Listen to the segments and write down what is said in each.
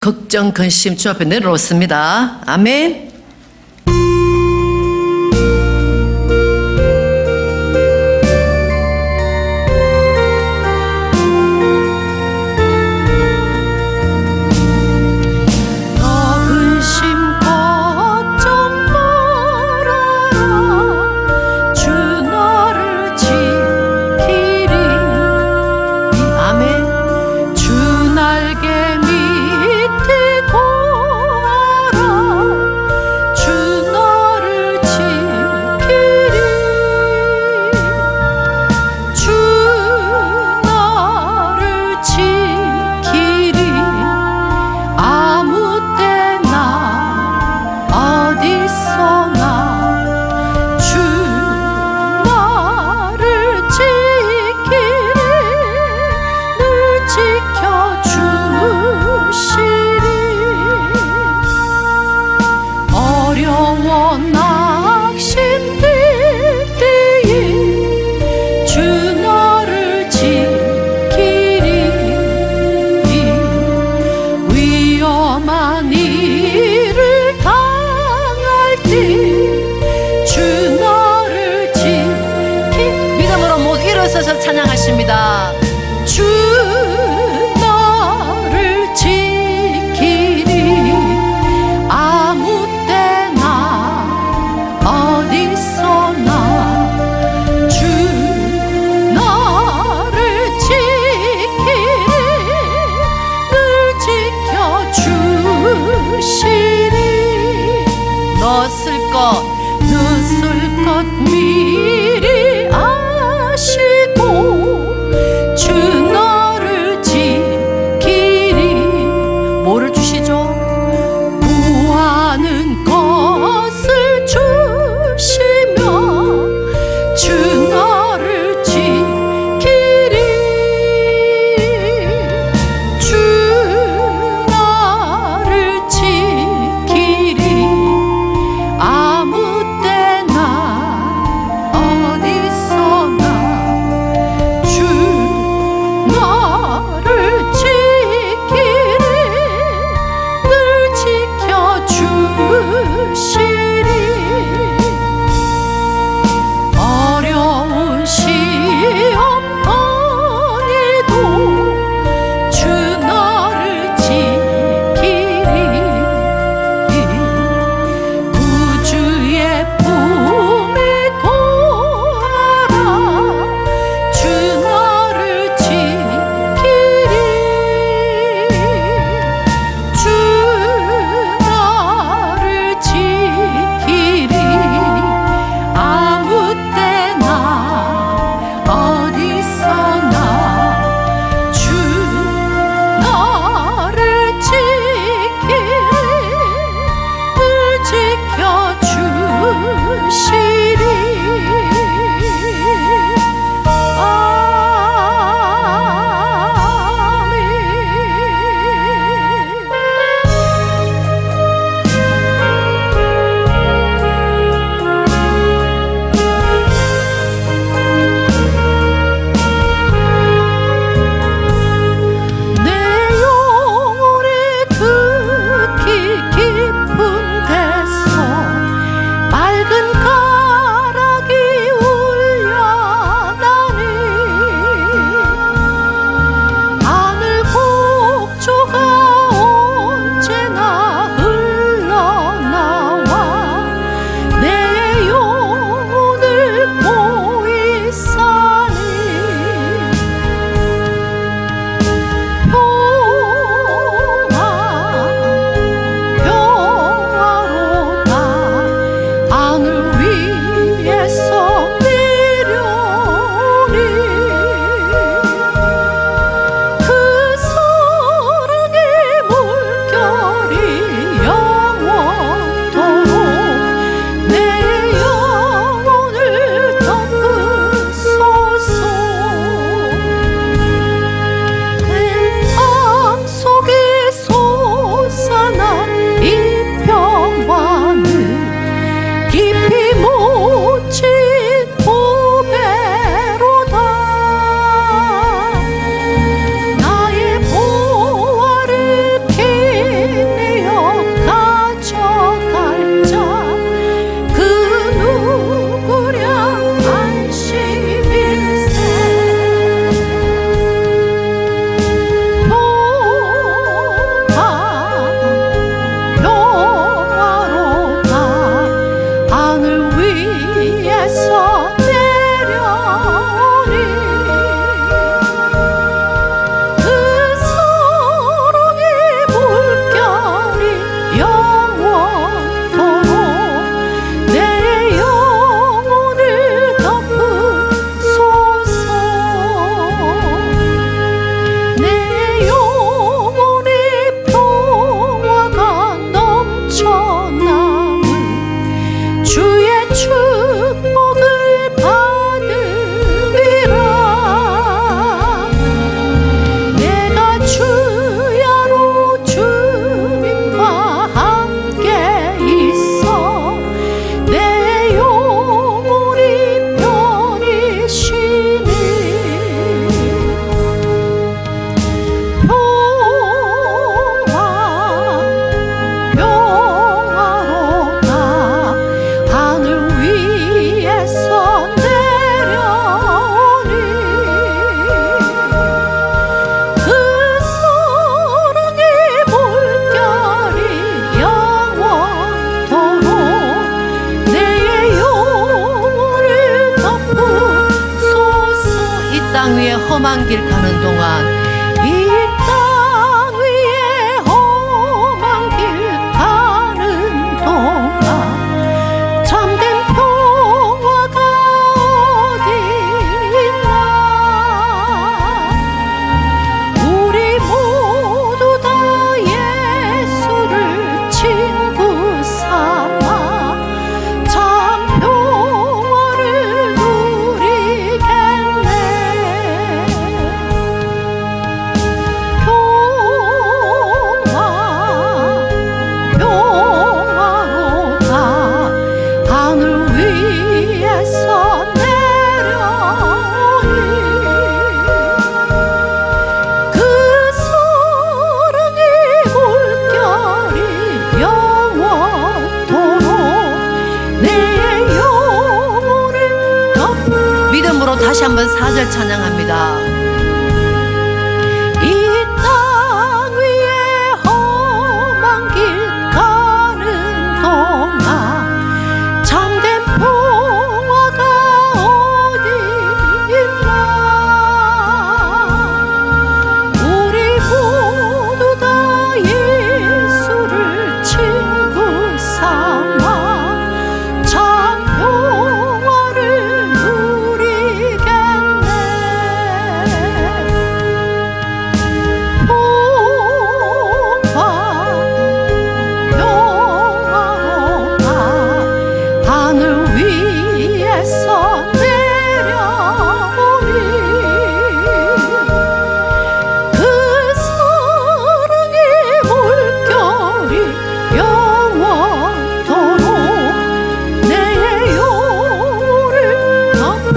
걱정, 근심 주 앞에 내려놓습니다. 아멘. 찬양하십니다. 주 너를 지키리 아무 때나 어디서나 주 너를 지키리 늘 지켜주시리 넣었을 것 미리 주 너를 지키리 뭐를 주시죠? 구하는 것을 주시며 주 너를 지키리 주 너를 지키리 아무 때나 어디서나 너를 지키리 늘 험한 길 가는 동안 이 땅 위에 험한 길 가는 동안 참된 평화가 어디 있나. 우리 모두 다 예수를 친구 삼아 참 평화를 누리겠네. 평화로다 하늘 위에서 내려오니 그 사랑의 물결이 영원토록 내 영혼을 믿음으로 다시 한번 4절 찬양합니다. 이 땅 위에 험한 길 가는 동안 참된 평화가 어디 있나. 우리 모두 다 예수를 친구 삼아 참 평화를 누리겠네. 평화로다 하늘 위에서 내려오니 그 사랑의 물결이 영원토록 내 영혼을 덮은.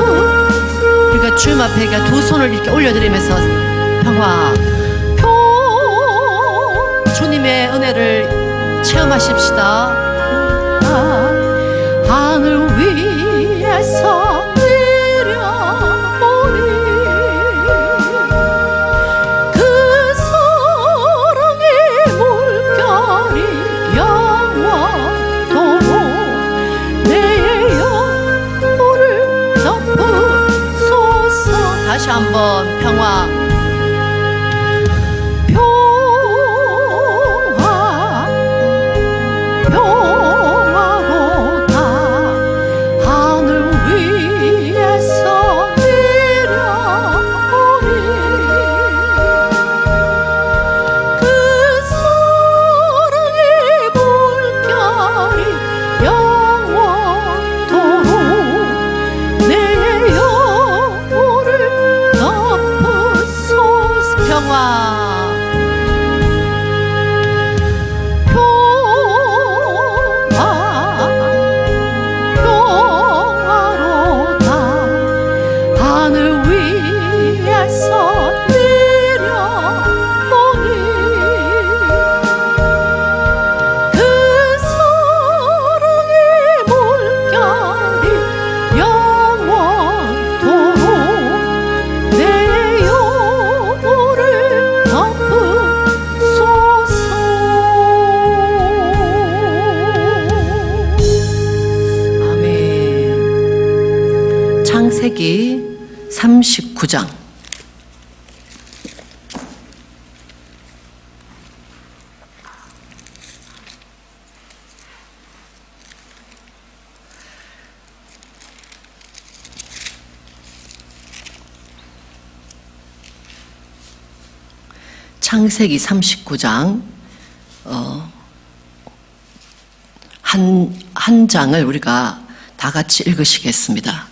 우리가 주님 앞에 두 손을 이렇게 올려드리면서 주님의 은혜를 체험하십시다. 하늘 위에서 내려오니 그 사랑의 물결이 영원토록 내 영혼을 덮으소서. 다시 한번 평화 평화로다 하늘 위에서 내려오니 그 사랑의 물결이 영원토록 내 영혼을 덮으소서. 평화 평화로다 하늘 위에서 내려오니 그 사랑의 물결이 영원토록 내 영혼을 덮으소서. 아멘. 창세기 39장 창세기 39장 한 장을 우리가 다 같이 읽으시겠습니다.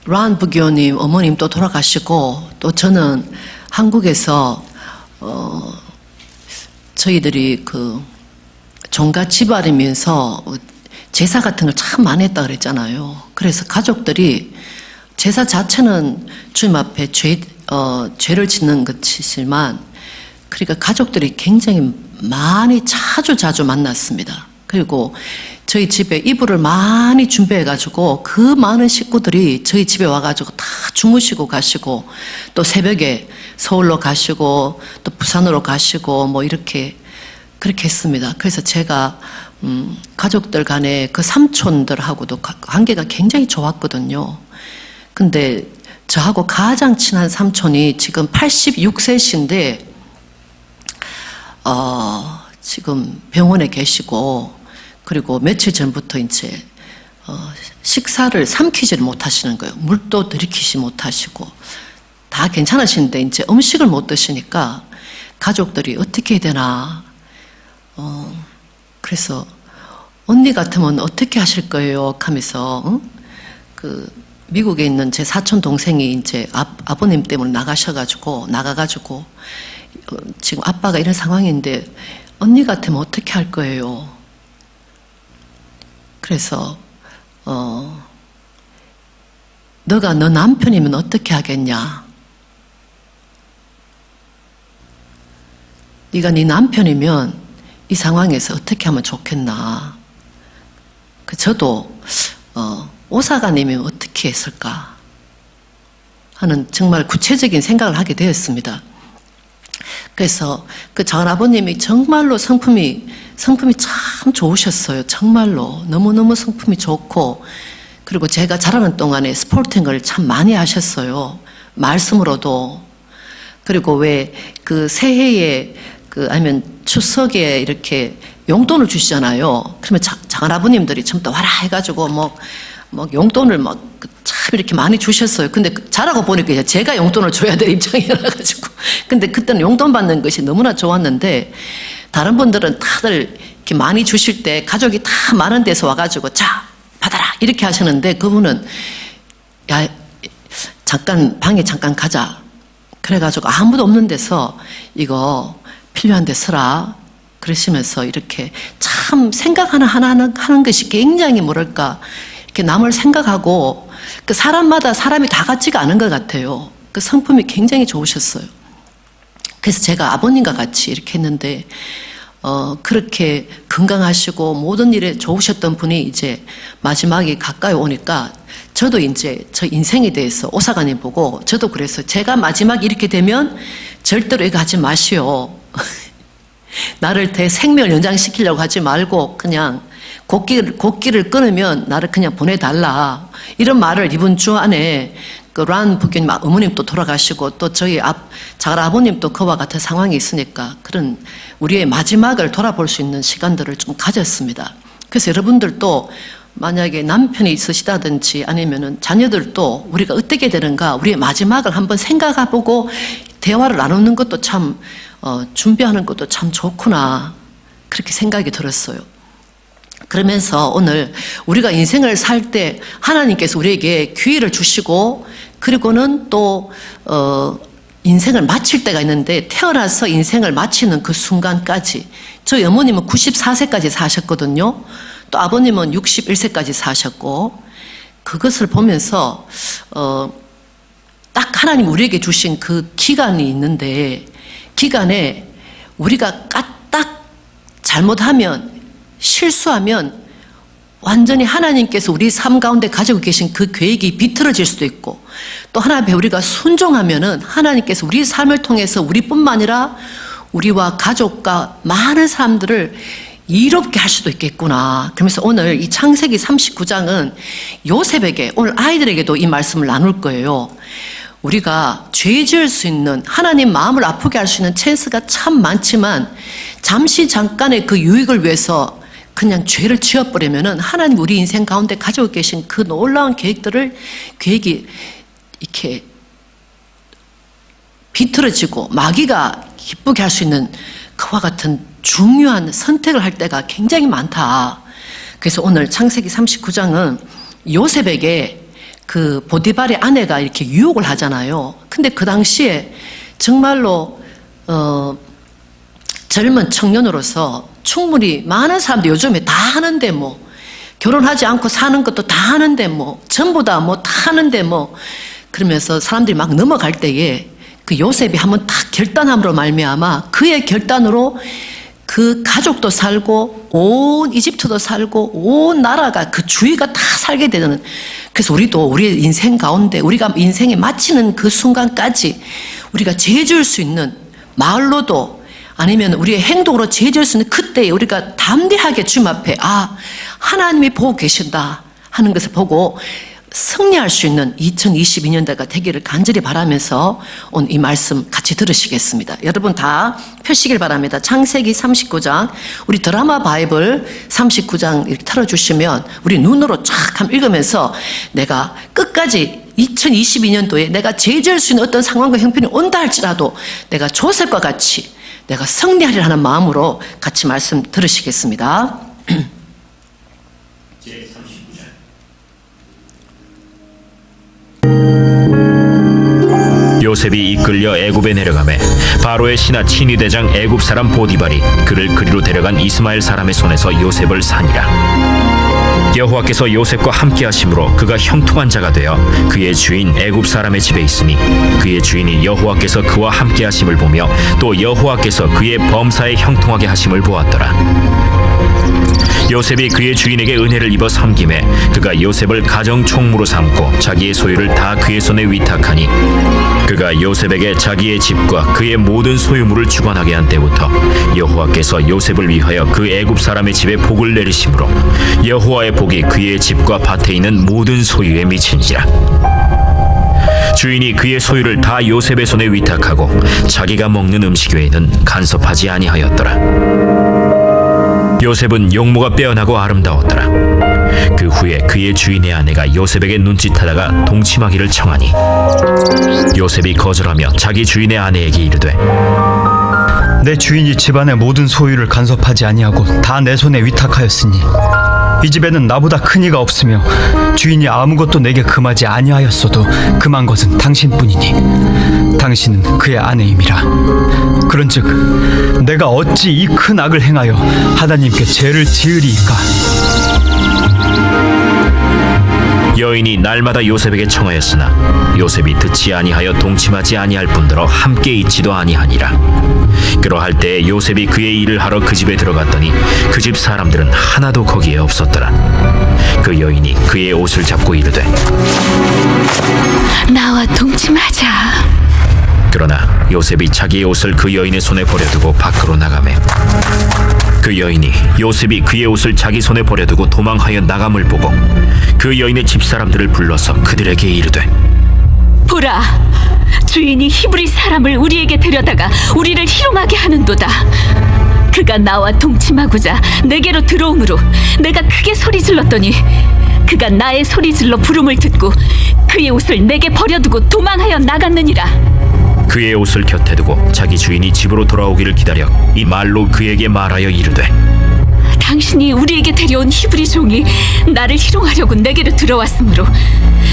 란 부교님 어머님 또 돌아가시고 또 저는 한국에서 저희들이 그 종가 집안이면서 제사 같은 걸 참 많이 했다 그랬잖아요. 그래서 가족들이 제사 자체는 주님 앞에 죄를 짓는 것이지만 그러니까 가족들이 굉장히 많이 자주 만났습니다. 그리고 저희 집에 이불을 많이 준비해가지고 그 많은 식구들이 저희 집에 와가지고 다 주무시고 가시고 또 새벽에 서울로 가시고 또 부산으로 가시고 뭐 이렇게 그렇게 했습니다. 그래서 제가 가족들 간에 그 삼촌들하고도 관계가 굉장히 좋았거든요. 근데 저하고 가장 친한 삼촌이 지금 86세신데 지금 병원에 계시고, 그리고 며칠 전부터 이제 식사를 삼키지를 못하시는 거예요. 물도 들이키지 못하시고 다 괜찮으신데 이제 음식을 못 드시니까 가족들이 어떻게 해야 되나. 그래서 언니 같으면 어떻게 하실 거예요? 하면서 그 미국에 있는 제 사촌 동생이 이제 아버님 때문에 나가가지고 지금 아빠가 이런 상황인데 언니 같으면 어떻게 할 거예요? 그래서 너가 너 남편이면 어떻게 하겠냐? 네가 네 남편이면 이 상황에서 어떻게 하면 좋겠나? 저도 오사가님이면 어떻게 했을까 하는 정말 구체적인 생각을 하게 되었습니다. 그래서 그 작은아버님이 정말로 성품이 참 좋으셨어요. 정말로 너무너무 성품이 좋고, 그리고 제가 자라는 동안에 스포팅을 참 많이 하셨어요. 말씀으로도. 그리고 왜 그 새해에 아니면 추석에 이렇게 용돈을 주시잖아요. 그러면 작은아버님들이 전부 다 와라 해가지고 뭐 용돈을 참 이렇게 많이 주셨어요. 근데 자라고 보니까 이제 제가 용돈을 줘야 될 입장이라가지고. 근데 그때는 용돈 받는 것이 너무나 좋았는데, 다른 분들은 다들 이렇게 많이 주실 때 가족이 다 많은 데서 와가지고 자, 받아라! 이렇게 하시는데, 그분은 야, 잠깐, 방에 잠깐 가자. 그래가지고 아무도 없는 데서 이거 필요한 데 쓰라. 그러시면서 이렇게 참 생각 하나 하는 것이 굉장히 뭐랄까, 이렇게 남을 생각하고, 그 사람마다 사람이 다 같지가 않은 것 같아요. 그 성품이 굉장히 좋으셨어요. 그래서 제가 아버님과 같이 이렇게 했는데, 그렇게 건강하시고 모든 일에 좋으셨던 분이 이제 마지막에 가까이 오니까 저도 이제 저 인생에 대해서 오사관님 보고 저도 그래서 제가 마지막 이렇게 되면 절대로 이거 하지 마시오. 나를 대 생명을 연장시키려고 하지 말고 그냥 곡기를 끊으면 나를 그냥 보내달라. 이런 말을 이번 주 안에 그 란 부교님 어머님 또 돌아가시고 또 저희 작은아버님 또 그와 같은 상황이 있으니까 그런 우리의 마지막을 돌아볼 수 있는 시간들을 좀 가졌습니다. 그래서 여러분들도 만약에 남편이 있으시다든지 아니면은 자녀들도 우리가 어떻게 되는가 우리의 마지막을 한번 생각해보고 대화를 나누는 것도 참 준비하는 것도 참 좋구나 그렇게 생각이 들었어요. 그러면서 오늘 우리가 인생을 살 때 하나님께서 우리에게 기회를 주시고 그리고는 또 인생을 마칠 때가 있는데 태어나서 인생을 마치는 그 순간까지 저희 어머님은 94세까지 사셨거든요. 또 아버님은 61세까지 사셨고 그것을 보면서 딱 하나님 우리에게 주신 그 기간이 있는데 기간에 우리가 까딱 잘못하면 실수하면 완전히 하나님께서 우리 삶 가운데 가지고 계신 그 계획이 비틀어질 수도 있고 또 하나님 앞에 우리가 순종하면은 하나님께서 우리 삶을 통해서 우리뿐만 아니라 우리와 가족과 많은 사람들을 이롭게 할 수도 있겠구나. 그러면서 오늘 이 창세기 39장은 요셉에게 오늘 아이들에게도 이 말씀을 나눌 거예요. 우리가 죄 지을 수 있는 하나님 마음을 아프게 할 수 있는 찬스가 참 많지만 잠시 잠깐의 그 유익을 위해서 그냥 죄를 지어버리면은 하나님 우리 인생 가운데 가지고 계신 그 놀라운 계획이 이렇게 비틀어지고 마귀가 기쁘게 할 수 있는 그와 같은 중요한 선택을 할 때가 굉장히 많다. 그래서 오늘 창세기 39장은 요셉에게 그 보디발의 아내가 이렇게 유혹을 하잖아요. 근데 그 당시에 정말로 젊은 청년으로서 충분히 많은 사람들이 요즘에 다 하는데 뭐 결혼하지 않고 사는 것도 다 하는데 뭐 전부 다 뭐 다 하는데 뭐 그러면서 사람들이 막 넘어갈 때에 그 요셉이 한번 딱 결단함으로 말미암아 그의 결단으로 그 가족도 살고 온 이집트도 살고 온 나라가 그 주위가 다 살게 되는. 그래서 우리도 우리의 인생 가운데 우리가 인생에 마치는 그 순간까지 우리가 죄 지을 수 있는 말로도 아니면 우리의 행동으로 죄 지을 수 있는 그때에 우리가 담대하게 주님 앞에 하나님이 보고 계신다 하는 것을 보고 승리할 수 있는 2022년대가 되기를 간절히 바라면서 오늘 이 말씀 같이 들으시겠습니다. 여러분 다 펴시길 바랍니다. 창세기 39장, 우리 드라마 바이블 39장 이렇게 틀어주시면 우리 눈으로 쫙 한번 읽으면서 내가 끝까지 2022년도에 내가 제지할 수 있는 어떤 상황과 형편이 온다 할지라도 내가 조셉과 같이 내가 승리하리라 하는 마음으로 같이 말씀 들으시겠습니다. 요셉이 이끌려 애굽에 내려가매 바로의 신하 친위대장 애굽 사람 보디발이 그를 그리로 데려간 이스마엘 사람의 손에서 요셉을 산이라. 여호와께서 요셉과 함께하심으로 그가 형통한 자가 되어 그의 주인 애굽 사람의 집에 있으니 그의 주인이 여호와께서 그와 함께하심을 보며 또 여호와께서 그의 범사에 형통하게 하심을 보았더라. 요셉이 그의 주인에게 은혜를 입어 섬김에 그가 요셉을 가정 총무로 삼고 자기의 소유를 다 그의 손에 위탁하니 그가 요셉에게 자기의 집과 그의 모든 소유물을 주관하게 한 때부터 여호와께서 요셉을 위하여 그 애굽 사람의 집에 복을 내리심으로 여호와의 복이 그의 집과 밭에 있는 모든 소유에 미친지라. 주인이 그의 소유를 다 요셉의 손에 위탁하고 자기가 먹는 음식 외에는 간섭하지 아니하였더라. 요셉은 용모가 빼어나고 아름다웠더라. 그 후에 그의 주인의 아내가 요셉에게 눈짓하다가 동침하기를 청하니 요셉이 거절하며 자기 주인의 아내에게 이르되 내 주인이 집안의 모든 소유를 간섭하지 아니하고 다 내 손에 위탁하였으니 이 집에는 나보다 큰 이가 없으며 주인이 아무것도 내게 금하지 아니하였어도 금한 것은 당신뿐이니 당신은 그의 아내임이라. 그런즉 내가 어찌 이 큰 악을 행하여 하나님께 죄를 지으리이까. 여인이 날마다 요셉에게 청하였으나 요셉이 듣지 아니하여 동침하지 아니할 뿐더러 함께 있지도 아니하니라. 그러할 때 요셉이 그의 일을 하러 그 집에 들어갔더니 그 집 사람들은 하나도 거기에 없었더라. 그 여인이 그의 옷을 잡고 이르되 나와 동침하자. 그러나 요셉이 자기의 옷을 그 여인의 손에 버려두고 밖으로 나가매 그 여인이 요셉이 그의 옷을 자기 손에 버려두고 도망하여 나감을 보고 그 여인의 집사람들을 불러서 그들에게 이르되 보라, 주인이 히브리 사람을 우리에게 데려다가 우리를 희롱하게 하는도다. 그가 나와 동침하고자 내게로 들어오므로 내가 크게 소리 질렀더니 그가 나의 소리질러 부름을 듣고 그의 옷을 내게 버려두고 도망하여 나갔느니라. 그의 옷을 곁에 두고 자기 주인이 집으로 돌아오기를 기다려 이 말로 그에게 말하여 이르되 당신이 우리에게 데려온 히브리 종이 나를 희롱하려고 내게로 들어왔으므로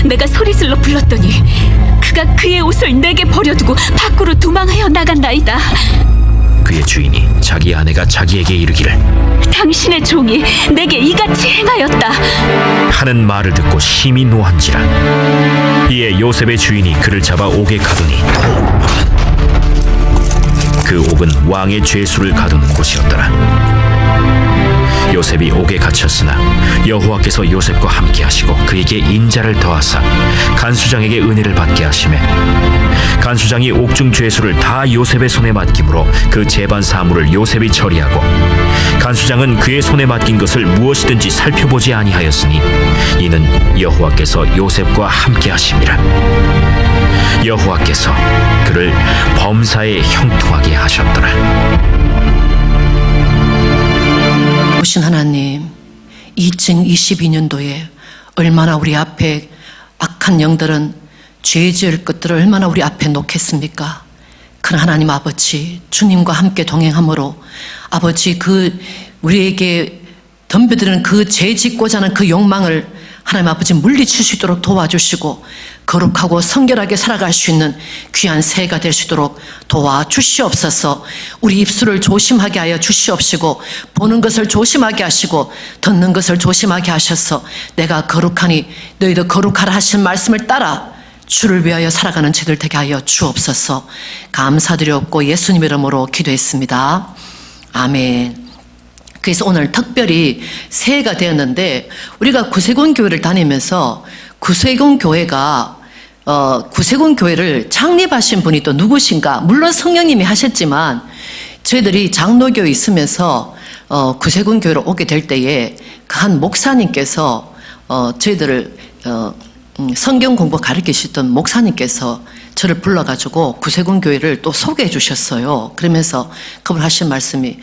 내가 소리질러 불렀더니 그가 그의 옷을 내게 버려두고 밖으로 도망하여 나간나이다. 그의 주인이 자기 아내가 자기에게 이르기를 당신의 종이 내게 이같이 행하였다 하는 말을 듣고 심히 노한지라. 이에 요셉의 주인이 그를 잡아 옥에 가두니 그 옥은 왕의 죄수를 가두는 곳이었더라. 요셉이 옥에 갇혔으나 여호와께서 요셉과 함께 하시고 그에게 인자를 더하사 간수장에게 은혜를 받게 하시매 간수장이 옥중 죄수를 다 요셉의 손에 맡김으로 그 재반 사물을 요셉이 처리하고 간수장은 그의 손에 맡긴 것을 무엇이든지 살펴보지 아니하였으니 이는 여호와께서 요셉과 함께 하심이라. 여호와께서 그를 범사에 형통하게 하셨더라. 보신 하나님, 2022년도에 얼마나 우리 앞에 악한 영들은 죄 지을 것들을 얼마나 우리 앞에 놓겠습니까? 그러나 하나님 아버지, 주님과 함께 동행함으로 아버지 우리에게 덤벼드는 그 죄 짓고자 하는 그 욕망을 하나님 아버지 물리칠 수 있도록 도와주시고 거룩하고 성결하게 살아갈 수 있는 귀한 새해가 될 수 있도록 도와주시옵소서. 우리 입술을 조심하게 하여 주시옵시고 보는 것을 조심하게 하시고 듣는 것을 조심하게 하셔서 내가 거룩하니 너희도 거룩하라 하신 말씀을 따라 주를 위하여 살아가는 저희들 되게 하여 주옵소서. 감사드렸고 예수님 이름으로 기도했습니다. 아멘. 그래서 오늘 특별히 새해가 되었는데 우리가 구세군 교회를 다니면서 구세군 교회가 구세군 교회를 창립하신 분이 또 누구신가? 물론 성령님이 하셨지만 저희들이 장로교에 있으면서 구세군 교회로 오게 될 때에 그 한 목사님께서 저희들을 성경 공부 가르치시던 목사님께서 저를 불러가지고 구세군 교회를 또 소개해 주셨어요. 그러면서 그분 하신 말씀이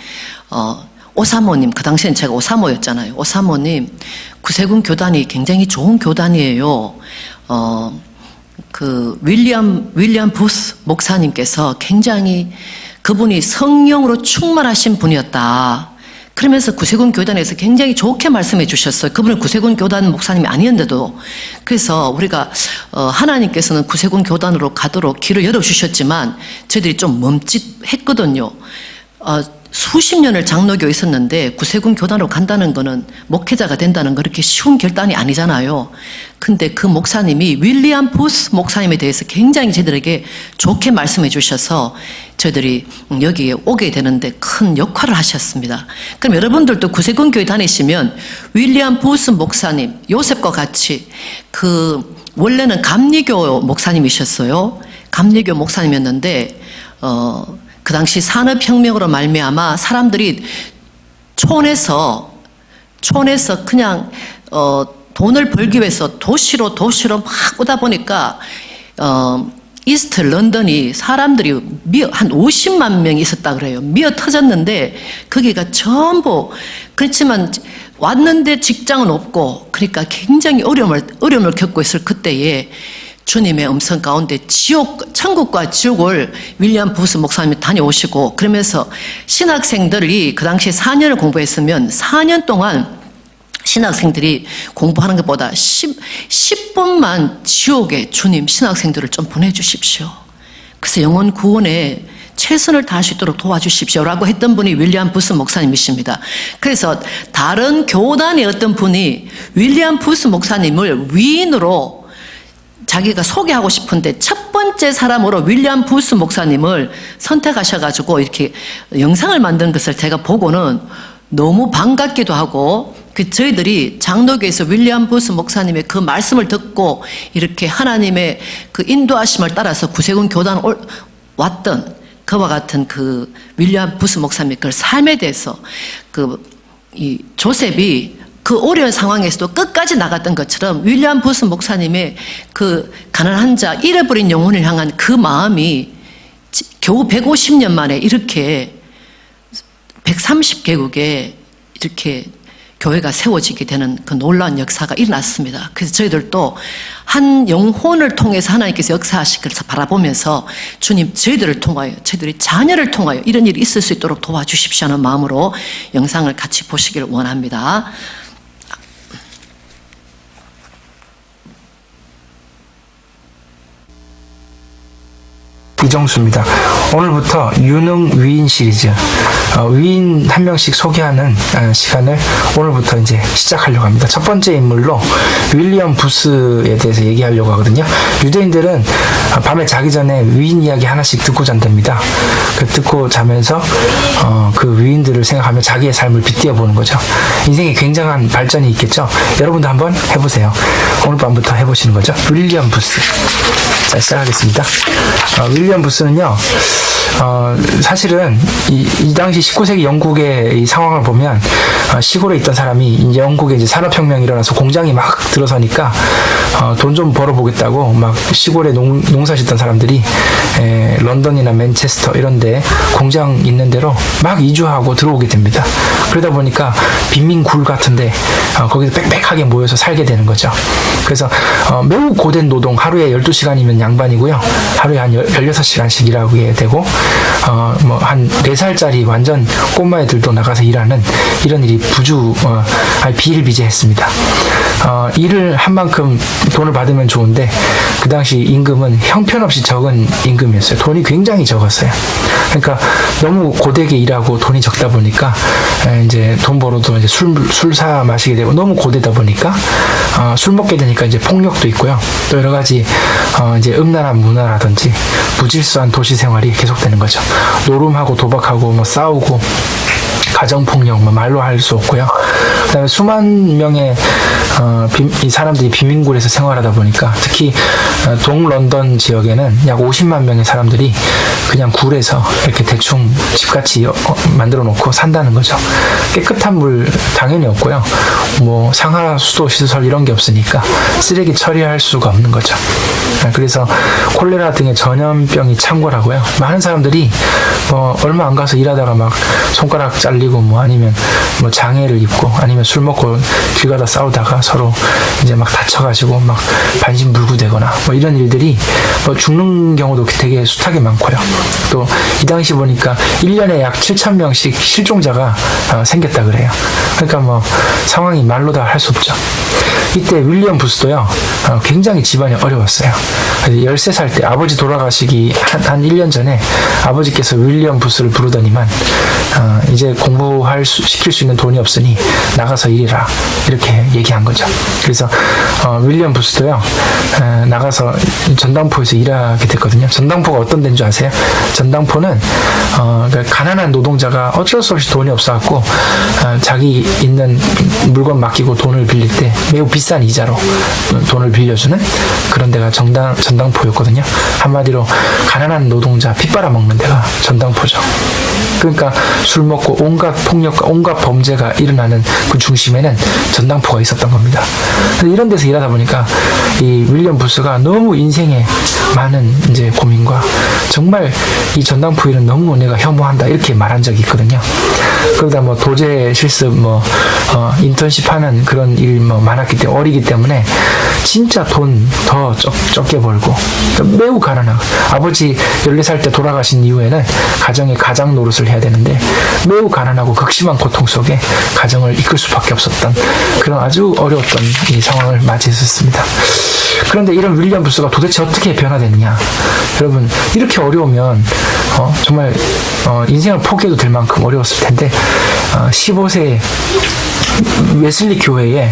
오사모님, 그 당시엔 제가 오사모였잖아요. 오사모님, 구세군 교단이 굉장히 좋은 교단이에요. 그 윌리엄 부스 목사님께서 굉장히 그분이 성령으로 충만하신 분이었다. 그러면서 구세군 교단에서 굉장히 좋게 말씀해 주셨어요. 그분은 구세군 교단 목사님이 아니었는데도. 그래서 우리가 하나님께서는 구세군 교단으로 가도록 길을 열어주셨지만 저희들이 좀 멈칫했거든요. 수십 년을 장로교에 있었는데 구세군 교단으로 간다는 거는 목회자가 된다는 거 그렇게 쉬운 결단이 아니잖아요. 근데 그 목사님이 윌리엄 부스 목사님에 대해서 굉장히 저희들에게 좋게 말씀해 주셔서 저희들이 여기에 오게 되는데 큰 역할을 하셨습니다. 그럼 여러분들도 구세군 교회 다니시면 윌리엄 부스 목사님, 요셉과 같이 원래는 감리교 목사님이셨어요. 감리교 목사님이었는데 그 당시 산업혁명으로 말미암아 사람들이 촌에서 그냥 돈을 벌기 위해서 도시로 막 오다 보니까 이스트 런던이 사람들이 한 50만 명이 있었다 그래요. 미어 터졌는데 거기가 전부 그렇지만 왔는데 직장은 없고 그러니까 굉장히 어려움을 겪고 있을 그때에 주님의 음성 가운데 천국과 지옥을 윌리엄 부스 목사님이 다녀오시고 그러면서 신학생들이 그 당시에 4년을 공부했으면 4년 동안 신학생들이 공부하는 것보다 10분만 지옥에 주님 신학생들을 좀 보내주십시오. 그래서 영혼 구원에 최선을 다할 수 있도록 도와주십시오라고 했던 분이 윌리엄 부스 목사님이십니다. 그래서 다른 교단의 어떤 분이 윌리엄 부스 목사님을 위인으로 자기가 소개하고 싶은데 첫 번째 사람으로 윌리엄 부스 목사님을 선택하셔가지고 이렇게 영상을 만든 것을 제가 보고는 너무 반갑기도 하고 저희들이 장로교에서 윌리엄 부스 목사님의 그 말씀을 듣고 이렇게 하나님의 그 인도하심을 따라서 구세군 교단 왔던 그와 같은 그 윌리엄 부스 목사님의 그 삶에 대해서 이 조셉이 그 어려운 상황에서도 끝까지 나갔던 것처럼 윌리엄 부스 목사님의 그 가난한 자, 잃어버린 영혼을 향한 그 마음이 겨우 150년 만에 이렇게 130개국에 이렇게 교회가 세워지게 되는 그 놀라운 역사가 일어났습니다. 그래서 저희들도 한 영혼을 통해서 하나님께서 역사하실 것을 바라보면서 주님 저희들을 통하여 저희들의 자녀를 통하여 이런 일이 있을 수 있도록 도와주십시오 하는 마음으로 영상을 같이 보시기를 원합니다. 이정수입니다. 오늘부터 유능 위인 시리즈 위인 한 명씩 소개하는 시간을 오늘부터 이제 시작하려고 합니다. 첫 번째 인물로 윌리엄 부스에 대해서 얘기하려고 하거든요. 유대인들은 밤에 자기 전에 위인 이야기 하나씩 듣고 잔답니다. 듣고 자면서 그 위인들을 생각하며 자기의 삶을 빗대어 보는 거죠. 인생에 굉장한 발전이 있겠죠. 여러분도 한번 해보세요. 오늘 밤부터 해보시는 거죠. 윌리엄 부스. 자, 시작하겠습니다. 윌리엄 부스는요, 사실은 이 당시 19세기 영국의 이 상황을 보면 시골에 있던 사람이 영국에 이제 산업혁명이 일어나서 공장이 막 들어서니까 돈 좀 벌어보겠다고 막 시골에 농사 짓던 사람들이 런던이나 맨체스터 이런데 공장 있는 데로 막 이주하고 들어오게 됩니다. 그러다 보니까 빈민굴 같은데 거기서 빽빽하게 모여서 살게 되는 거죠. 그래서 매우 고된 노동, 하루에 12시간이면 양반이고요. 하루에 한 16시간씩 일하게 되고 한 4살짜리 완전 꼬마애들도 나가서 일하는 이런 일이 비일비재했습니다. 일을 한 만큼 돈을 받으면 좋은데 그 당시 임금은 형편없이 적은 임금이었어요. 돈이 굉장히 적었어요. 그러니까 너무 고되게 일하고 돈이 적다 보니까 이제 돈 벌어도 이제 술 사 마시게 되고 너무 고되다 보니까 술 먹게 되니까 이제 폭력도 있고요. 또 여러 가지 이제 음란한 문화라든지 부질서한 도시 생활이 계속되는 거죠. 노름하고 도박하고 싸우고 가정폭력, 뭐 말로 할 수 없고요. 그다음에 수만 명의 이 사람들이 빈민굴에서 생활하다 보니까 특히 동런던 지역에는 약 50만 명의 사람들이 그냥 굴에서 이렇게 대충 집같이 만들어 놓고 산다는 거죠. 깨끗한 물 당연히 없고요. 뭐 상하 수도 시설 이런 게 없으니까 쓰레기 처리할 수가 없는 거죠. 그래서 콜레라 등의 전염병이 창궐하고요. 많은 사람들이 얼마 안 가서 일하다가 막 손가락 잘리고 뭐 아니면 뭐 장애를 입고 아니면 술 먹고 길 가다 싸우다가 서로 이제 막 다쳐가지고 막 반신불구되거나 뭐 이런 일들이 뭐 죽는 경우도 되게 숱하게 많고요. 또 이 당시 보니까 1년에 약 7,000명씩 실종자가 생겼다 그래요. 그러니까 뭐 상황이 말로 다 할 수 없죠. 이때 윌리엄 부스도요, 굉장히 집안이 어려웠어요. 13살 때 아버지 돌아가시기 한 1년 전에 아버지께서 윌리엄 부스를 부르더니만 이제 시킬 수 있는 돈이 없으니 나가서 일해라 이렇게 얘기한 거죠. 그래서 윌리엄 부스도요, 나가서 전당포에서 일하게 됐거든요. 전당포가 어떤 데인 줄 아세요? 전당포는 그러니까 가난한 노동자가 어쩔 수 없이 돈이 없어갖고 자기 있는 물건 맡기고 돈을 빌릴 때 매우 비싼 이자로 돈을 빌려주는 그런 데가 전당포였거든요. 한마디로 가난한 노동자 핏 빨아먹는 데가 전당포죠. 그러니까 술 먹고 온갖 폭력과 온갖 범죄가 일어나는 그 중심에는 전당포가 있었던 겁니다. 이런 데서 일하다 보니까 이 윌리엄 부스가 너무 인생에 많은 이제 고민과 정말 이 전당포 일은 너무 내가 혐오한다 이렇게 말한 적이 있거든요. 그러다 뭐 도제 실습 인턴십 하는 그런 일 많았기 때문에 어리기 때문에 진짜 돈 더 적게 벌고 매우 가난하고 아버지 14살 때 돌아가신 이후에는 가정의 가장 노릇을 해야 되는데 매우 가난하고 극심한 고통 속에 가정을 이끌 수밖에 없었던 그런 아주 어려웠던 이 상황을 맞이했었습니다. 그런데 이런 윌리엄 부스가 도대체 어떻게 변화됐느냐? 여러분 이렇게 어려우면 정말 인생을 포기해도 될 만큼 어려웠을 텐데 15세 웨슬리 교회에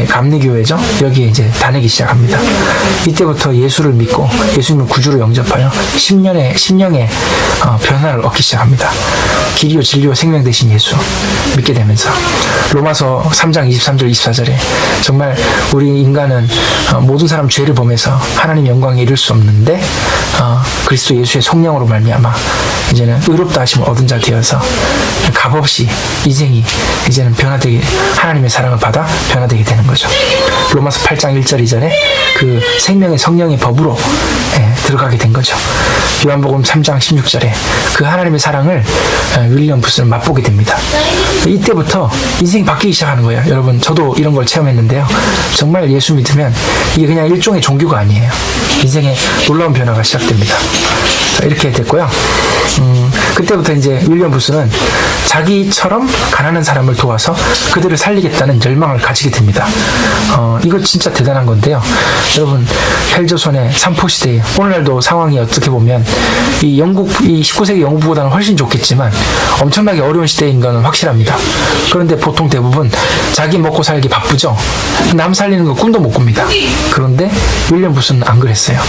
감리교회죠. 여기에 이제 다니기 시작합니다. 이때부터 예수를 믿고 예수님을 구주로 영접하여 심령의 변화를 얻기 시작합니다. 길이요 진리요 생명 되신 예수 믿게 되면서 로마서 3장 23절 24절에 정말 우리 인간은 모든 사람 죄를 범해서 하나님 영광에 이를 수 없는데 그리스도 예수의 성령으로 말미암아 이제는 의롭다 하심을 얻은 자 되어서 값없이 인생이 이제는 변화되게 하나님의 사랑을 받아 변화되게 되는 거죠. 로마서 8장 1절 2절에 그 생명의 성령의 법으로 들어가게 된 거죠. 요한복음 3장 16절에 그 하나님의 사랑을 윌리엄 부스는 맛보게 됩니다. 이때부터 인생이 바뀌기 시작하는 거예요. 여러분 저도 이런 걸 체험했는데요. 정말 예수 믿으면 이게 그냥 일종의 종교가 아니에요. 인생의 놀라운 변화가 시작됩니다. 이렇게 됐고요. 그때부터 이제 윌리엄 부스는 자기처럼 가난한 사람을 도와서 그들을 살리겠다는 열망을 가지게 됩니다. 이거 진짜 대단한 건데요. 여러분 헬조선의 삼포시대에 오늘날도 상황이 어떻게 보면 이 19세기 영국보다는 훨씬 좋겠지만 엄청나게 어려운 시대인 건 확실합니다. 그런데 보통 대부분 자기 먹고 살기 바쁘죠. 남 살리는 거 꿈도 못 꿉니다. 그런데 윌리엄 부스는 안 그랬어요.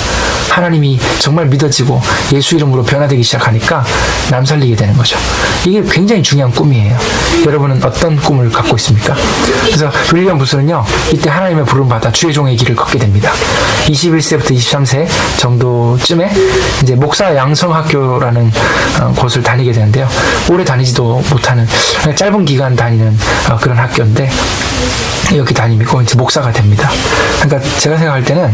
하나님이 정말 믿어지고 예수 이름으로 변화되기 시작하니까 남 살리게 되는 거죠. 이게 굉장히 중요한 꿈이에요. 여러분은 어떤 꿈을 갖고 있습니까? 그래서 윌리엄 부스는요, 이때 하나님의 부름 받아 주의 종의 길을 걷게 됩니다. 21세부터 23세 정도쯤에 이제 목사 양성학교라는 곳을 다니게 되는데요. 오래 다니지도 못하는 짧은 기간 다니는 그런 학교인데 여기 다니고 이제 목사가 됩니다. 그러니까 제가 생각할 때는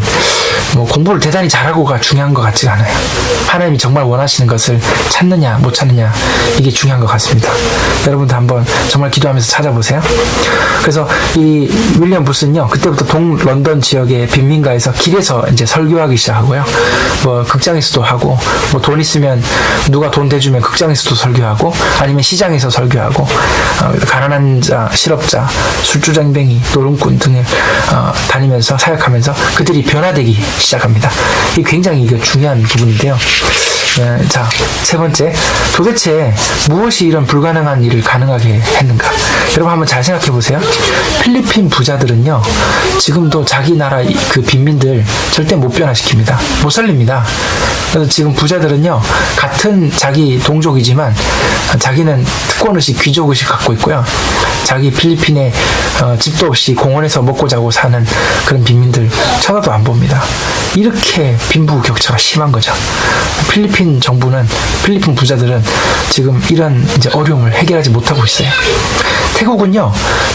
뭐 공부를 대단히 잘하고가 중요한 것 같지가 않아요. 하나님이 정말 원하시는 것을 찾느냐 못 찾느냐 이게 중요한 것 같습니다. 여러분도 한번 정말 기도하면서 찾아보세요. 그래서 이 윌리엄 부스는요, 그때부터 동런던 지역의 빈민가에서 길에서 이제 설교하기 시작하고요. 뭐 극장에서도 하고, 뭐 돈 있으면 누가 돈 대주면 극장에서도 설교하고, 아니면 시장에서 설교하고, 가난한 자, 실업자, 술주정뱅이, 노름꾼 등을 다니면서 사역하면서 그들이 변화되기 시작합니다. 이게 굉장히 중요한 부분인데요. 자, 세 번째, 도대체 무엇이 이런 불가능한 일을 가능하게 했는가? 여러분 한번 잘 생각해 보세요. 필리핀 부자들은요, 지금도 자기 나라 그 빈민들 절대 못 변화시킵니다. 못 살립니다. 그래서 지금 부자들은요, 같은 자기 동족이지만 자기는 특권의식, 귀족의식 갖고 있고요. 자기 필리핀에 집도 없이 공원에서 먹고 자고 사는 그런 빈민들 쳐다도 안 봅니다. 이렇게 빈부격차가 심한 거죠. 필리핀 정부는, 필리핀 부자들은 지금 이런 이제 어려움을 해결하지 못하고 있어요. 태국은요,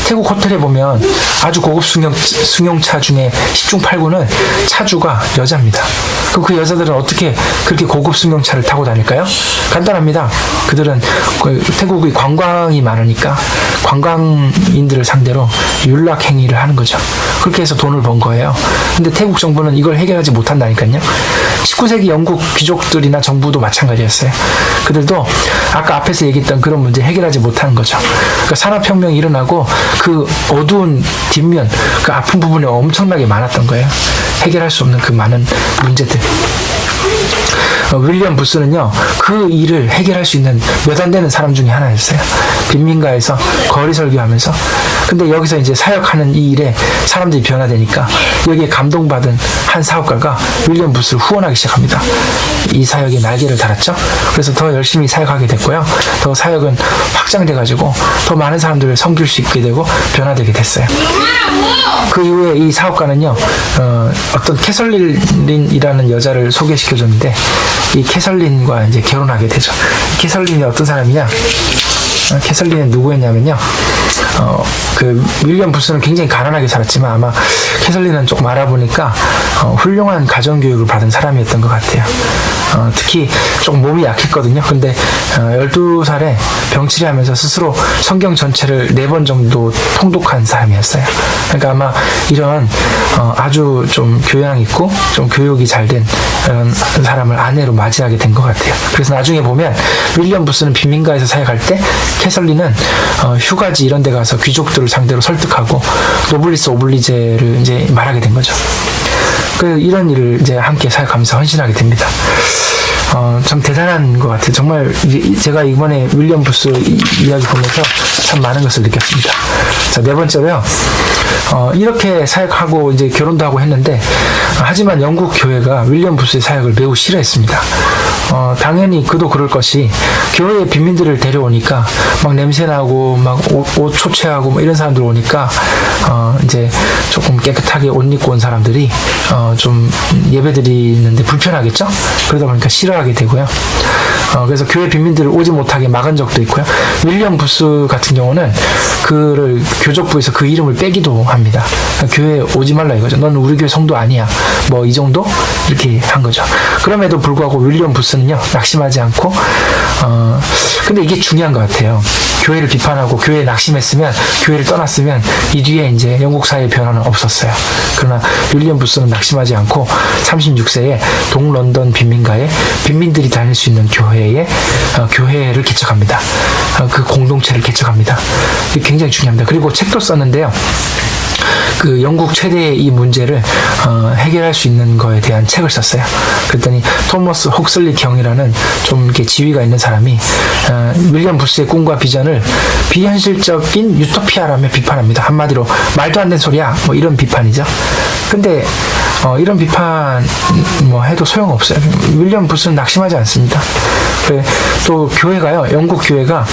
태국 호텔에 보면 아주 고급 승용차 중에 10중 8구는 차주가 여자입니다. 그럼 그 여자들은 어떻게 그렇게 고급 승용차를 타고 다닐까요? 간단합니다. 그들은 태국이 관광이 많으니까 관광인들을 상대로 윤락 행위를 하는 거죠. 그렇게 해서 돈을 번 거예요. 근데 태국 정부는 이걸 해결하지 못한다니까요. 19세기 영국 귀족들이나 정부도 마찬가지였어요. 그들도 아까 앞에서 얘기했던 그런 문제 해결하지 못하는 거죠. 그러니까 산업혁명이 일어나고 그 어두운 뒷면, 그 아픈 부분이 엄청나게 많았던 거예요. 해결할 수 없는 그 많은 문제들. 윌리엄 부스는요, 그 일을 해결할 수 있는 몇 안 되는 사람 중에 하나였어요. 빈민가에서 거리 설교하면서. 근데 여기서 이제 사역하는 이 일에 사람들이 변화되니까 여기에 감동받은 한 사업가가 윌리엄 부스를 후원하기 시작합니다. 이 사역에 날개를 달았죠. 그래서 더 열심히 사역하게 됐고요. 더 사역은 확장돼가지고 더 많은 사람들을 섬길 수 있게 되고 변화되게 됐어요. 그 이후에 이 사업가는요, 어떤 캐설린이라는 여자를 소개시켜줬는데 이 캐설린과 이제 결혼하게 되죠. 캐설린이 어떤 사람이냐? 캐설린은 누구였냐면요, 그 윌리엄 부스는 굉장히 가난하게 살았지만 아마 캐설린은 조금 알아보니까 훌륭한 가정교육을 받은 사람이었던 것 같아요. 특히 조금 몸이 약했거든요. 근데 12살에 병치레하면서 스스로 성경 전체를 4번 정도 통독한 사람이었어요. 그러니까 아마 이런 아주 좀 교양 있고 좀 교육이 잘 된 그런 사람을 아내로 맞이하게 된 것 같아요. 그래서 나중에 보면 윌리엄 부스는 빈민가에서 사역할 때 캐설린은 휴가지 이런 데 가서 귀족들을 상대로 설득하고 노블리스 오블리제를 이제 말하게 된 거죠. 이런 일을 이제 함께 사역하면서 헌신하게 됩니다. 참 대단한 것 같아요. 정말 제가 이번에 윌리엄 부스 이야기 보면서 참 많은 것을 느꼈습니다. 자, 4번째로요. 이렇게 사역하고 이제 결혼도 하고 했는데, 하지만 영국 교회가 윌리엄 부스의 사역을 매우 싫어했습니다. 당연히 그도 그럴 것이, 교회에 빈민들을 데려오니까 막 냄새나고 막 옷 초췌하고 뭐 이런 사람들 오니까 이제 조금 깨끗하게 옷 입고 온 사람들이 좀 예배드리는데 불편하겠죠? 그러다 보니까 싫어하게 되고요. 그래서 교회 빈민들을 오지 못하게 막은 적도 있고요. 윌리엄 부스 같은 경우는 그를 교족부에서 그 이름을 빼기도 합니다. 교회에 오지 말라 이거죠. 넌 우리 교회 성도 아니야. 뭐 이 정도 이렇게 한 거죠. 그럼에도 불구하고 윌리엄 부스는요, 낙심하지 않고 근데 이게 중요한 것 같아요. 교회를 비판하고 교회에 낙심했으면, 교회를 떠났으면 이 뒤에 이제 영국 사회의 변화는 없었어요. 그러나 윌리엄 부스는 낙심하지 않고 36세에 동런던 빈민가에 빈민들이 다닐 수 있는 교회를 개척합니다. 그 공동체를 개척합니다. 이게 굉장히 중요합니다. 그리고 책도 썼는데요. 그 영국 최대의 이 문제를 해결할 수 있는 거에 대한 책을 썼어요. 그랬더니 토머스 혹슬리 경이라는 좀 이렇게 지위가 있는 사람이 윌리엄 부스의 꿈과 비전을 비현실적인 유토피아라며 비판합니다. 한마디로 말도 안 되는 소리야, 뭐 이런 비판이죠. 근데 이런 비판 뭐 해도 소용없어요. 윌리엄 부스는 낙심하지 않습니다. 또 교회가요, 영국 교회가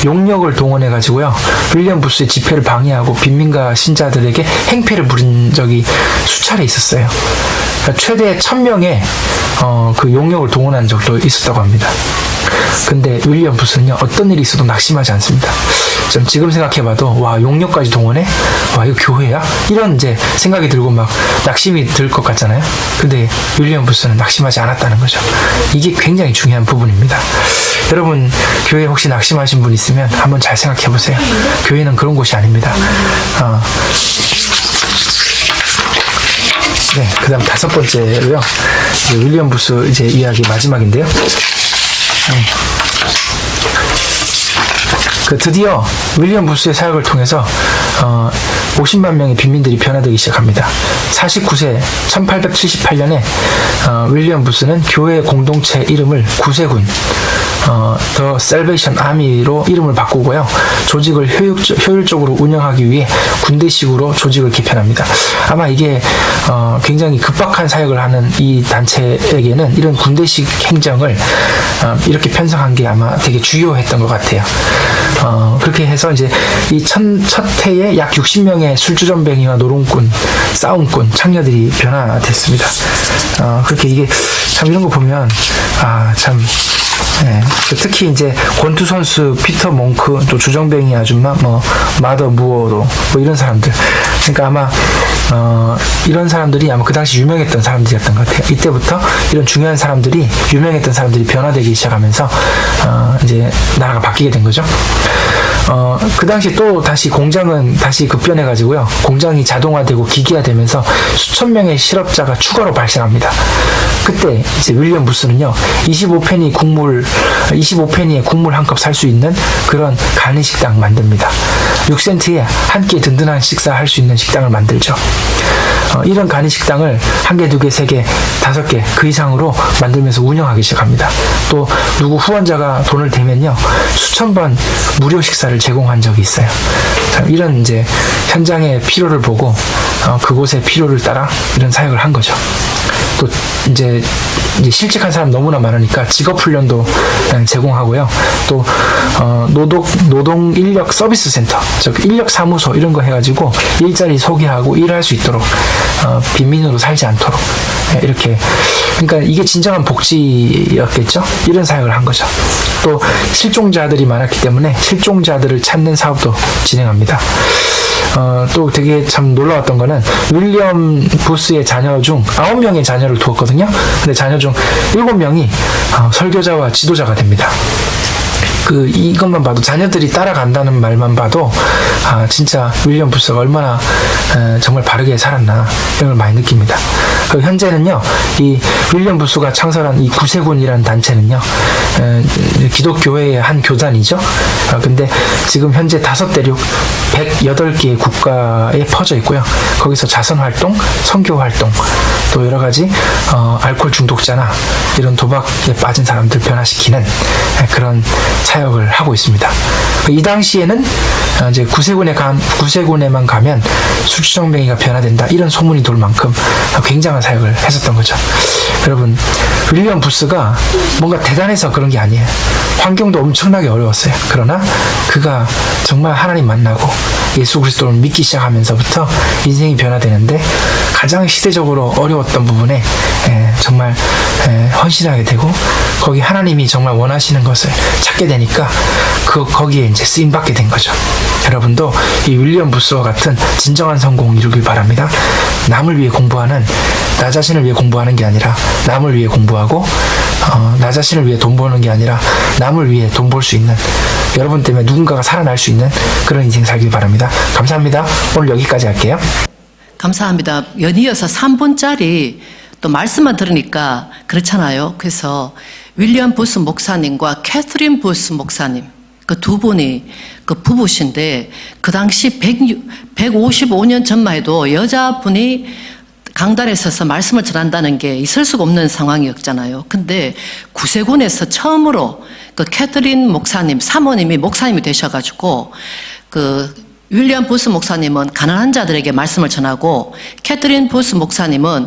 용력을 동원해 가지고요, 윌리엄 부스의 집회를 방해하고 빈민가 신자들에게 행패를 부린 적이 수차례 있었어요. 그러니까 최대 1000명의 그 용력을 동원한 적도 있었다고 합니다. 근데 윌리엄 부스는요, 어떤 일이 있어도 낙심하지 않습니다. 좀 지금 생각해봐도, 와, 용력까지 동원해? 와, 이거 교회야? 이런 이제 생각이 들고 막 낙심이 들 것 같잖아요. 근데 윌리엄 부스는 낙심하지 않았다는 거죠. 이게 굉장히 중요한 부분입니다. 여러분, 교회 혹시 낙심하신 분 있으면 한번 잘 생각해 보세요. 교회는 그런 곳이 아닙니다. 네, 그 다음 5번째로요. 윌리엄 부스 이제 이야기 마지막인데요. 드디어 윌리엄 부스의 사역을 통해서 50만 명의 빈민들이 변화되기 시작합니다. 49세 1878년에 윌리엄 부스는 교회 공동체 이름을 구세군 더 셀베이션 아미로 이름을 바꾸고요. 조직을 효율적으로 운영하기 위해 군대식으로 조직을 개편합니다. 아마 이게 굉장히 급박한 사역을 하는 이 단체에게는 이런 군대식 행정을 이렇게 편성한 게 아마 되게 주요했던 것 같아요. 그렇게 해서 이제 이 첫 해에 약 60명의 술주전뱅이와 노름꾼, 싸움꾼, 창녀들이 변화됐습니다. 그렇게 이게 참 이런 거 보면 참 특히 이제 권투 선수 피터 몽크, 또 주정뱅이 아줌마, 마더 무어로 이런 사람들. 그러니까 아마 이런 사람들이 아마 그 당시 유명했던 사람들이었던 것 같아요. 이때부터 이런 중요한 사람들이, 유명했던 사람들이 변화되기 시작하면서 이제 나라가 바뀌게 된 거죠. 그 당시 또 다시 공장은 다시 급변해가지고요. 공장이 자동화되고 기계화되면서 수천 명의 실업자가 추가로 발생합니다. 그때 이제 윌리엄 부스는요, 25페니의 국물 한 컵 살 수 있는 그런 간이식당 만듭니다. 6센트에 한 끼 든든한 식사할 수 있는 식당을 만들죠. 이런 간이식당을 1개, 2개, 3개, 5개 그 이상으로 만들면서 운영하기 시작합니다. 또 누구 후원자가 돈을 대면요, 수천 번 무료 식사를 제공한 적이 있어요. 이런 이제 현장의 필요를 보고 그곳의 필요를 따라 이런 사역을 한 거죠. 또 이제 실직한 사람 너무나 많으니까 직업훈련도 제공하고요. 또 노동 인력 서비스 센터, 즉 인력 사무소 이런 거 해가지고 일자리 소개하고 일할 수 있도록 빈민으로 살지 않도록 이렇게, 그러니까 이게 진정한 복지였겠죠. 이런 사역을 한 거죠. 또 실종자들이 많았기 때문에 실종자들을 찾는 사업도 진행합니다. 또 되게 참 놀라웠던 거는 윌리엄 부스의 자녀 중 9명의 자녀를 두었거든요. 근데 자녀 중 7명이 설교자와 지도자가 됩니다. 이것만 봐도, 자녀들이 따라간다는 말만 봐도 진짜 윌리엄 부스가 얼마나 정말 바르게 살았나 이런 걸 많이 느낍니다. 현재는요, 이 윌리엄 부스가 창설한 이 구세군이라는 단체는요, 기독교회의 한 교단이죠. 근데 지금 현재 5대륙 108개의 국가에 퍼져 있고요. 거기서 자선활동, 선교활동, 또 여러 가지 알코올 중독자나 이런 도박에 빠진 사람들 변화시키는 그런 사역을 하고 있습니다. 이 당시에는 이제 구세군에만 가면 술주정뱅이가 변화된다 이런 소문이 돌 만큼 굉장한 사역을 했었던 거죠. 여러분, 윌리엄 부스가 뭔가 대단해서 그런 게 아니에요. 환경도 엄청나게 어려웠어요. 그러나 그가 정말 하나님 만나고 예수 그리스도를 믿기 시작하면서부터 인생이 변화되는데, 가장 시대적으로 어려웠던 부분에 정말 헌신하게 되고, 거기 하나님이 정말 원하시는 것을 찾게 되니까 거기에 이제 쓰임받게 된 거죠. 여러분도 이 윌리엄 부스와 같은 진정한 성공 이루길 바랍니다. 남을 위해 공부하는, 나 자신을 위해 공부하는 게 아니라 남을 위해 공부하고, 나 자신을 위해 돈 버는 게 아니라 남을 위해 돈 벌 수 있는, 여러분 때문에 누군가가 살아날 수 있는 그런 인생 살길 바랍니다. 감사합니다. 오늘 여기까지 할게요. 감사합니다. 연이어서 3분짜리 또 말씀만 들으니까 그렇잖아요. 그래서 윌리엄 부스 목사님과 캐서린 부스 목사님, 그 두 분이 그 부부신데, 그 당시 155년 전만 해도 여자분이 강단에 서서 말씀을 전한다는 게 있을 수가 없는 상황이었잖아요. 근데 구세군에서 처음으로 그 캐서린 목사님, 사모님이 목사님이 되셔가지고, 윌리엄 부스 목사님은 가난한 자들에게 말씀을 전하고, 캐서린 부스 목사님은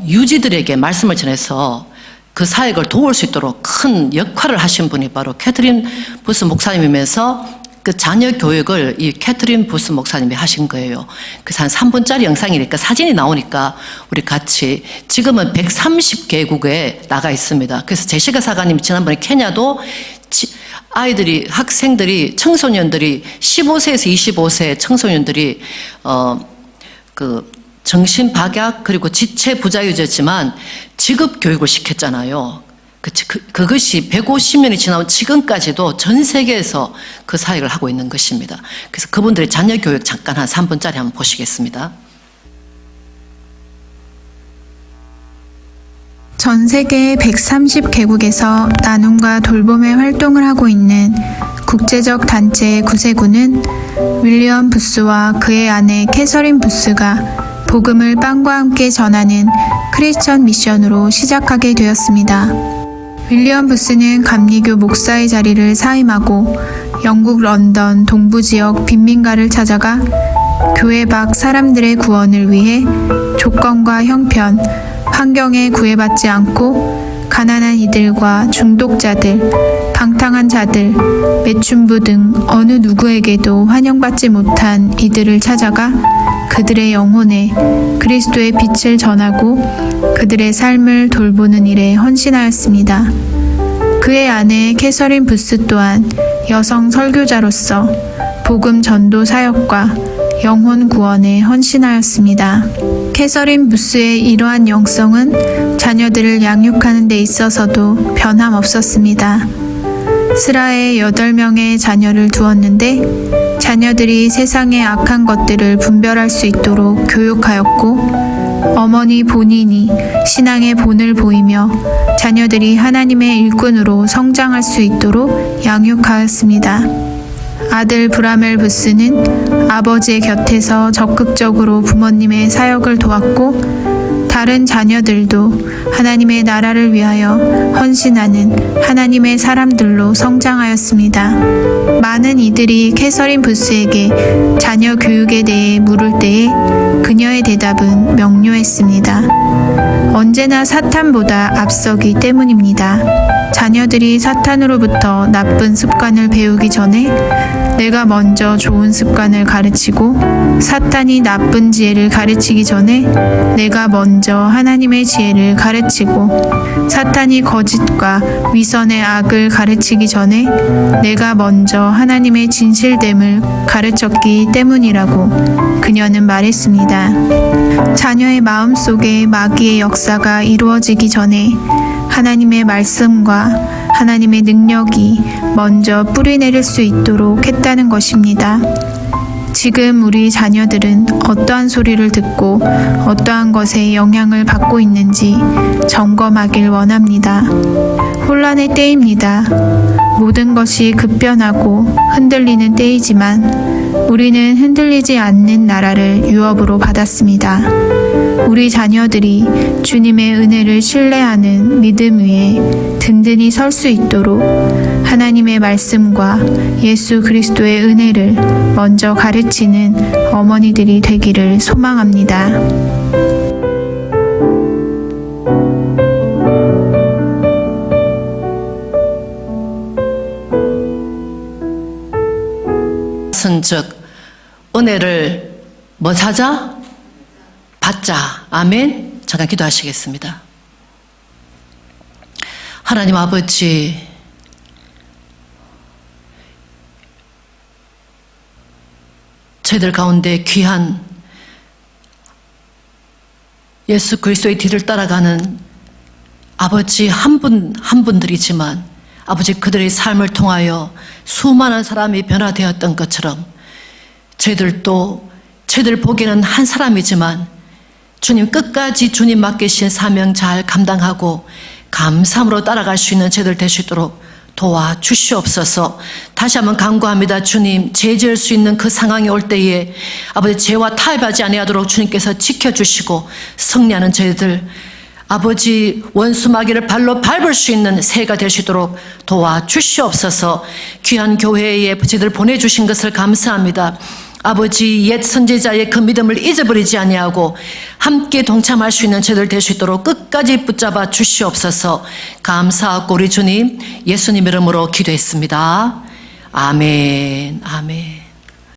유지들에게 말씀을 전해서 그 사역을 도울 수 있도록 큰 역할을 하신 분이 바로 캐서린 부스 목사님이면서, 그 자녀 교육을 이 캐서린 부스 목사님이 하신 거예요. 그래서 한 3분짜리 영상이니까 사진이 나오니까 우리 같이, 지금은 130개국에 나가 있습니다. 그래서 제시카 사관님이 지난번에 케냐도 아이들이, 학생들이, 청소년들이 15세에서 25세 청소년들이 정신박약 그리고 지체 부자유자지만 직업 교육을 시켰잖아요. 그것이 150년이 지나온 지금까지도 전 세계에서 그 사역을 하고 있는 것입니다. 그래서 그분들의 자녀 교육 잠깐 한 3분짜리 한번 보시겠습니다. 전 세계 130개국에서 나눔과 돌봄의 활동을 하고 있는 국제적 단체 구세군은 윌리엄 부스와 그의 아내 캐서린 부스가 복음을 빵과 함께 전하는 크리스천 미션으로 시작하게 되었습니다. 윌리엄 부스는 감리교 목사의 자리를 사임하고 영국 런던 동부 지역 빈민가를 찾아가 교회 밖 사람들의 구원을 위해 조건과 형편, 환경에 구애받지 않고 가난한 이들과 중독자들, 방탕한 자들, 매춘부 등 어느 누구에게도 환영받지 못한 이들을 찾아가 그들의 영혼에 그리스도의 빛을 전하고 그들의 삶을 돌보는 일에 헌신하였습니다. 그의 아내 캐서린 부스 또한 여성 설교자로서 복음 전도 사역과 영혼 구원에 헌신하였습니다. 캐서린 부스의 이러한 영성은 자녀들을 양육하는 데 있어서도 변함없었습니다. 스라에 8명의 자녀를 두었는데 자녀들이 세상의 악한 것들을 분별할 수 있도록 교육하였고 어머니 본인이 신앙의 본을 보이며 자녀들이 하나님의 일꾼으로 성장할 수 있도록 양육하였습니다. 아들 브라멜 부스는 아버지의 곁에서 적극적으로 부모님의 사역을 도왔고 다른 자녀들도 하나님의 나라를 위하여 헌신하는 하나님의 사람들로 성장하였습니다. 많은 이들이 캐서린 부스에게 자녀 교육에 대해 물을 때에 그녀의 대답은 명료했습니다. 언제나 사탄보다 앞서기 때문입니다. 자녀들이 사탄으로부터 나쁜 습관을 배우기 전에 내가 먼저 좋은 습관을 가르치고 사탄이 나쁜 지혜를 가르치기 전에 내가 먼저 하나님의 지혜를 가르치고 사탄이 거짓과 위선의 악을 가르치기 전에 내가 먼저 하나님의 진실됨을 가르쳤기 때문이라고 그녀는 말했습니다. 자녀의 마음속에 마귀의 역사가 이루어지기 전에 하나님의 말씀과 하나님의 능력이 먼저 뿌리내릴 수 있도록 했다는 것입니다. 지금 우리 자녀들은 어떠한 소리를 듣고 어떠한 것에 영향을 받고 있는지 점검하길 원합니다. 혼란의 때입니다. 모든 것이 급변하고 흔들리는 때이지만 우리는 흔들리지 않는 나라를 유업으로 받았습니다. 우리 자녀들이 주님의 은혜를 신뢰하는 믿음 위에 든든히 설 수 있도록 하나님의 말씀과 예수 그리스도의 은혜를 먼저 가르치는 어머니들이 되기를 소망합니다. 즉 은혜를 뭐 하자? 받자. 아멘. 잠깐 기도하시겠습니다. 하나님 아버지, 저희들 가운데 귀한 예수 그리스도의 뒤를 따라가는 아버지 한 분들이지만 아버지 그들의 삶을 통하여 수많은 사람이 변화되었던 것처럼 저희들도 저희들 보기에는 한 사람이지만 주님 끝까지 주님 맡기신 사명 잘 감당하고 감사함으로 따라갈 수 있는 저희들 될 수 있도록 도와주시옵소서. 다시 한번 간구합니다. 주님, 죄 지을 수 있는 그 상황이 올 때에 아버지 죄와 타협하지 아니하도록 주님께서 지켜주시고 승리하는 저희들 아버지 원수 마귀를 발로 밟을 수 있는 새해가 될 수 있도록 도와주시옵소서. 귀한 교회에 저희들 보내주신 것을 감사합니다. 아버지 옛 선지자의 그 믿음을 잊어버리지 아니하고 함께 동참할 수 있는 저희들 될 수 있도록 끝까지 붙잡아 주시옵소서. 감사하고 우리 주님 예수님 이름으로 기도했습니다. 아멘. 아멘.